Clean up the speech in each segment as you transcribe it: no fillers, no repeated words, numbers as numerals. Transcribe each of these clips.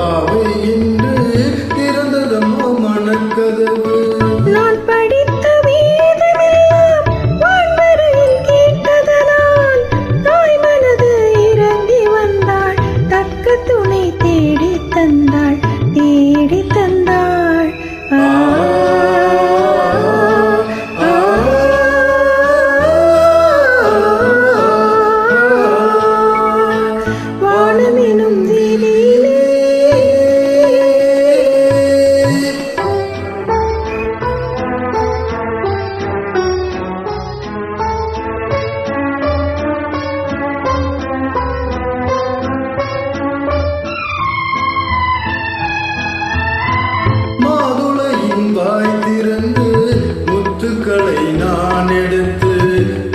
பாவை என்று திறந்ததம்மா மனக்கதவு. நான் படித்த வேதமெல்லாம் வான்வரையில் கேட்டதனால் தாய் மனது இறங்கி வந்தாள். தக்க துணை தேடி தந்தாள், தேடி தந்தாள். வானமெனும் வீதியிலே வாய் திறந்து முத்துக்களை நான் எடுத்து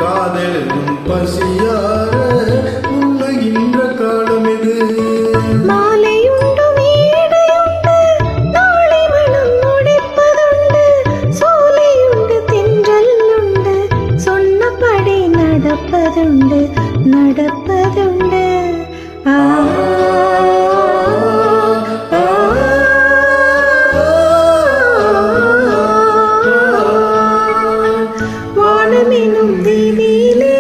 காதலும் பசியார உண்ணுகின்ற காலம் இது. மாலையுண்டு மேடையுண்டு நாளை மனம் முடிப்பதுண்டு. சோலையுண்டு தென்றல் உண்டு சொன்னபடி நடப்பதுண்டு, நடப்பதுண்டு. வானமெனும் வீதியிலே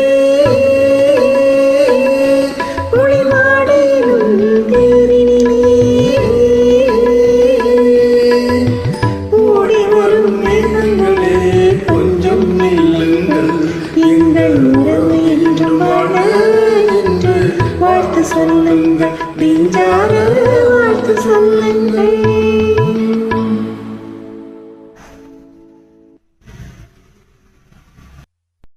ஒளிமாடெனும் தேரினிலே ஓடி வரும் மேகங்களே கொஞ்சம் நில்லுங்கள். எங்கள் உறவு என்றும் வாழ என்று வாழ்த்து சொல்லுங்கள். நெஞ்சார வாழ்த்து சொல்லுங்கள்.